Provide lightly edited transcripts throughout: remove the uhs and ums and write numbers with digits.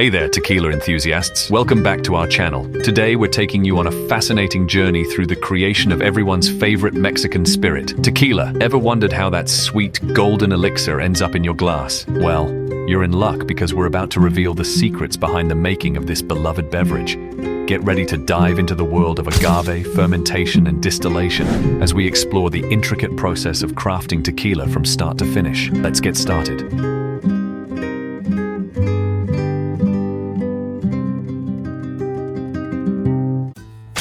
Hey there, tequila enthusiasts. Welcome back to our channel. Today we're taking you on a fascinating journey through the creation of everyone's favorite Mexican spirit, tequila. Ever wondered how that sweet, golden elixir ends up in your glass? Well, you're in luck because we're about to reveal the secrets behind the making of this beloved beverage. Get ready to dive into the world of agave, fermentation, and distillation as we explore the intricate process of crafting tequila from start to finish. Let's get started.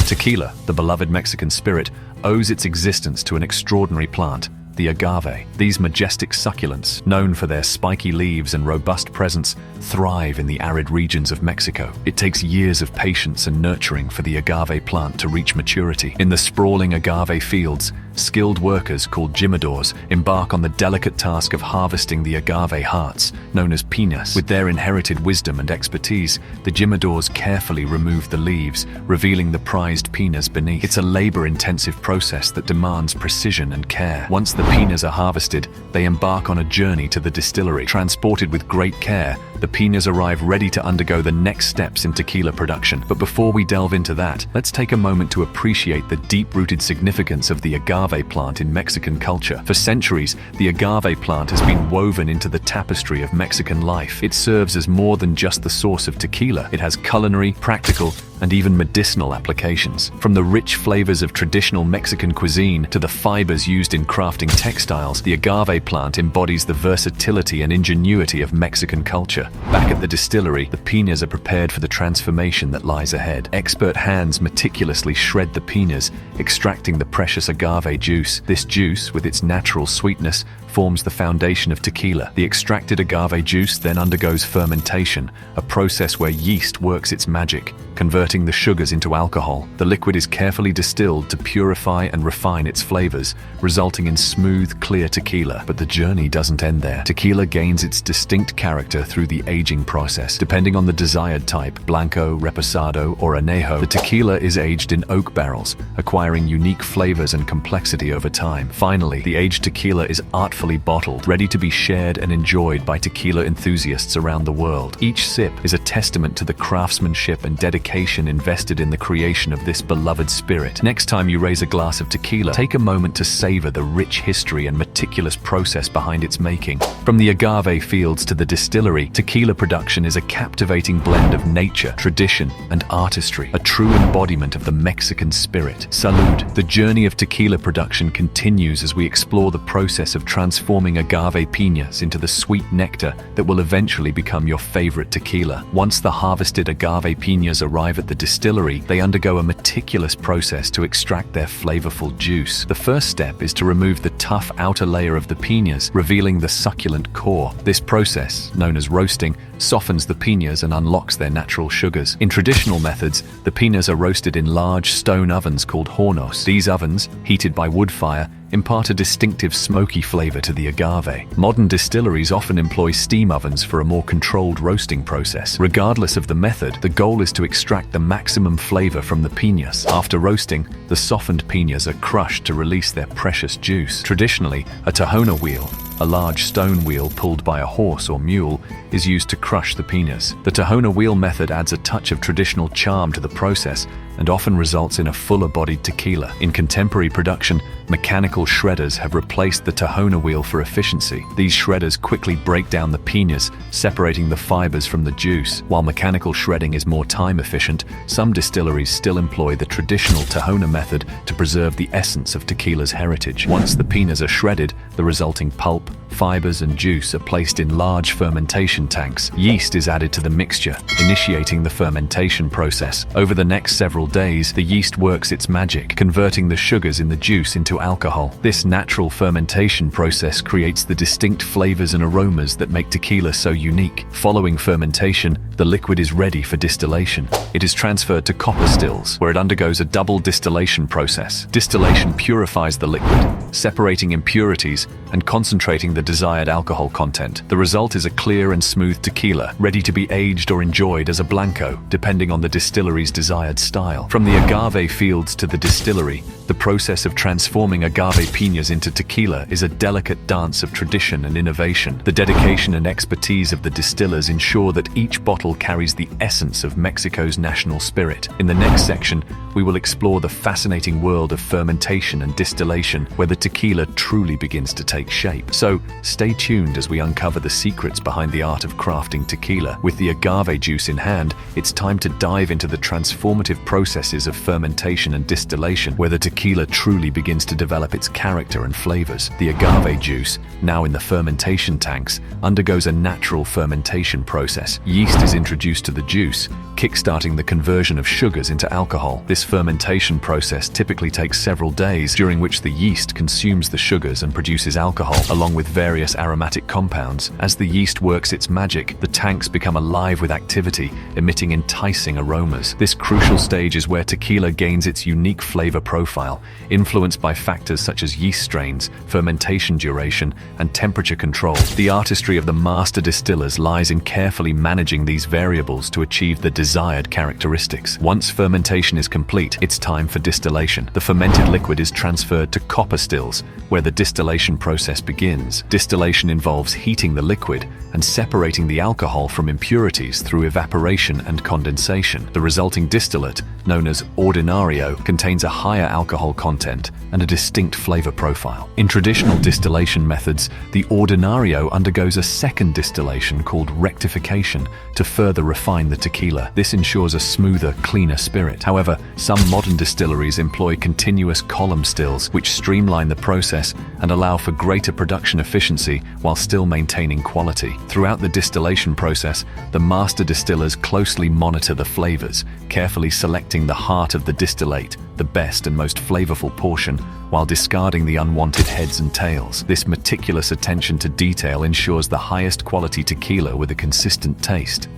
Tequila, the beloved Mexican spirit, owes its existence to an extraordinary plant, the agave. These majestic succulents, known for their spiky leaves and robust presence, thrive in the arid regions of Mexico. It takes years of patience and nurturing for the agave plant to reach maturity. In the sprawling agave fields, skilled workers called jimadores embark on the delicate task of harvesting the agave hearts, known as piñas. With their inherited wisdom and expertise, the jimadores carefully remove the leaves, revealing the prized piñas beneath. It's a labor-intensive process that demands precision and care. Once the piñas are harvested, they embark on a journey to the distillery. Transported with great care, the piñas arrive ready to undergo the next steps in tequila production. But before we delve into that, let's take a moment to appreciate the deep-rooted significance of the agave plant in Mexican culture. For centuries, the agave plant has been woven into the tapestry of Mexican life. It serves as more than just the source of tequila. It has culinary, practical, and even medicinal applications. From the rich flavors of traditional Mexican cuisine to the fibers used in crafting textiles, the agave plant embodies the versatility and ingenuity of Mexican culture. Back at the distillery, the piñas are prepared for the transformation that lies ahead. Expert hands meticulously shred the piñas, extracting the precious agave juice. This juice, with its natural sweetness, forms the foundation of tequila. The extracted agave juice then undergoes fermentation, a process where yeast works its magic, converting the sugars into alcohol. The liquid is carefully distilled to purify and refine its flavors, resulting in smooth, clear tequila. But the journey doesn't end there. Tequila gains its distinct character through the aging process. Depending on the desired type, blanco, reposado, or añejo, the tequila is aged in oak barrels, acquiring unique flavors and complexity over time. Finally, the aged tequila is artfully bottled, ready to be shared and enjoyed by tequila enthusiasts around the world. Each sip is a testament to the craftsmanship and dedication invested in the creation of this beloved spirit. Next time you raise a glass of tequila, take a moment to savor the rich history and meticulous process behind its making. From the agave fields to the distillery, tequila production is a captivating blend of nature, tradition, and artistry, a true embodiment of the Mexican spirit. Salud! The journey of tequila production continues as we explore the process of transforming agave piñas into the sweet nectar that will eventually become your favorite tequila. Once the harvested agave piñas arrive at the distillery, they undergo a meticulous process to extract their flavorful juice. The first step is to remove the tough outer layer of the piñas, revealing the succulent core. This process, known as roasting, softens the piñas and unlocks their natural sugars. In traditional methods, the piñas are roasted in large stone ovens called hornos. These ovens, heated by wood fire, impart a distinctive smoky flavor to the agave. Modern distilleries often employ steam ovens for a more controlled roasting process. Regardless of the method, the goal is to extract the maximum flavor from the piñas. After roasting, the softened piñas are crushed to release their precious juice. Traditionally, a tahona wheel, a large stone wheel pulled by a horse or mule, is used to crush the piñas. The tahona wheel method adds a touch of traditional charm to the process and often results in a fuller-bodied tequila. In contemporary production, mechanical shredders have replaced the tahona wheel for efficiency. These shredders quickly break down the piñas, separating the fibers from the juice. While mechanical shredding is more time-efficient, some distilleries still employ the traditional tahona method to preserve the essence of tequila's heritage. Once the piñas are shredded, the resulting pulp, fibers, and juice are placed in large fermentation tanks. Yeast is added to the mixture, initiating the fermentation process. Over the next several days, the yeast works its magic, converting the sugars in the juice into alcohol. This natural fermentation process creates the distinct flavors and aromas that make tequila so unique. Following fermentation, the liquid is ready for distillation. It is transferred to copper stills, where it undergoes a double distillation process. Distillation purifies the liquid, separating impurities and concentrating the desired alcohol content. The result is a clear and smooth tequila, ready to be aged or enjoyed as a blanco, depending on the distillery's desired style. detail. From the agave fields to the distillery, the process of transforming agave piñas into tequila is a delicate dance of tradition and innovation. The dedication and expertise of the distillers ensure that each bottle carries the essence of Mexico's national spirit. In the next section, we will explore the fascinating world of fermentation and distillation, where the tequila truly begins to take shape. So, stay tuned as we uncover the secrets behind the art of crafting tequila. With the agave juice in hand, it's time to dive into the transformative processes of fermentation and distillation, where the tequila truly begins to develop its character and flavors. The agave juice, now in the fermentation tanks, undergoes a natural fermentation process. Yeast is introduced to the juice, kickstarting the conversion of sugars into alcohol. This fermentation process typically takes several days, during which the yeast consumes the sugars and produces alcohol, along with various aromatic compounds. As the yeast works its magic, the tanks become alive with activity, emitting enticing aromas. This crucial stage is where tequila gains its unique flavor profile, influenced by factors such as yeast strains, fermentation duration, and temperature control. The artistry of the master distillers lies in carefully managing these variables to achieve the desired characteristics. Once fermentation is complete, it's time for distillation. The fermented liquid is transferred to copper stills, where the distillation process begins. Distillation involves heating the liquid and separating the alcohol from impurities through evaporation and condensation. The resulting distillate, known as ordinario, contains a higher alcohol content and a distinct flavor profile. In traditional distillation methods, the ordinario undergoes a second distillation called rectification to further refine the tequila. This ensures a smoother, cleaner spirit. However, some modern distilleries employ continuous column stills, which streamline the process and allow for greater production efficiency while still maintaining quality. Throughout the distillation process, the master distillers closely monitor the flavors, carefully selecting the heart of the distillate, the best and most flavorful portion, while discarding the unwanted heads and tails. This meticulous attention to detail ensures the highest quality tequila with a consistent taste.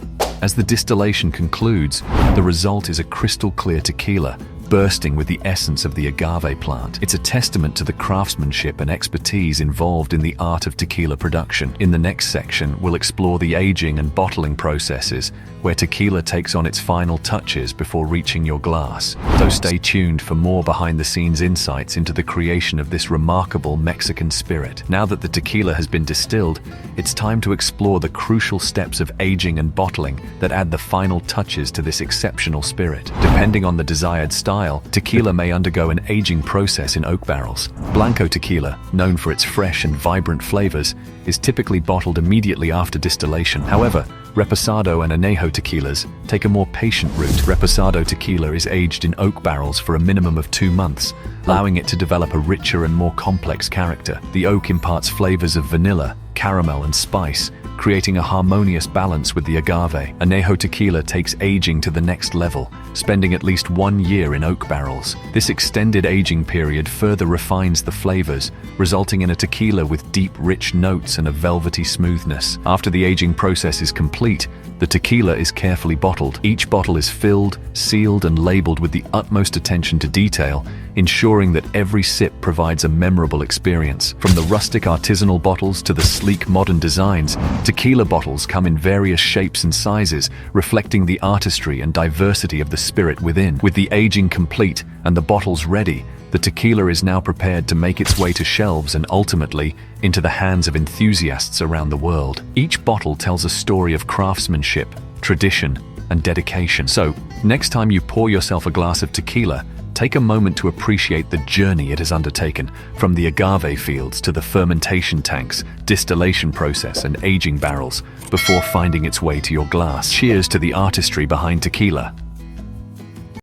As the distillation concludes, the result is a crystal clear tequila, bursting with the essence of the agave plant. It's a testament to the craftsmanship and expertise involved in the art of tequila production. In the next section, we'll explore the aging and bottling processes, where tequila takes on its final touches before reaching your glass. So stay tuned for more behind-the-scenes insights into the creation of this remarkable Mexican spirit. Now that the tequila has been distilled, it's time to explore the crucial steps of aging and bottling that add the final touches to this exceptional spirit. Depending on the desired style, tequila may undergo an aging process in oak barrels. Blanco tequila, known for its fresh and vibrant flavors, is typically bottled immediately after distillation. However, Reposado and Añejo tequilas take a more patient route. Reposado tequila is aged in oak barrels for a minimum of 2 months, allowing it to develop a richer and more complex character. The oak imparts flavors of vanilla, caramel, and spice, creating a harmonious balance with the agave. Añejo tequila takes aging to the next level, spending at least 1 year in oak barrels. This extended aging period further refines the flavors, resulting in a tequila with deep, rich notes and a velvety smoothness. After the aging process is complete, the tequila is carefully bottled. Each bottle is filled, sealed, and labeled with the utmost attention to detail, ensuring that every sip provides a memorable experience. From the rustic artisanal bottles to the sleek modern designs, tequila bottles come in various shapes and sizes, reflecting the artistry and diversity of the spirit within. With the aging complete and the bottles ready, the tequila is now prepared to make its way to shelves and ultimately into the hands of enthusiasts around the world. Each bottle tells a story of craftsmanship, tradition, and dedication. So, next time you pour yourself a glass of tequila, take a moment to appreciate the journey it has undertaken, from the agave fields to the fermentation tanks, distillation process, and aging barrels, before finding its way to your glass. Cheers to the artistry behind tequila.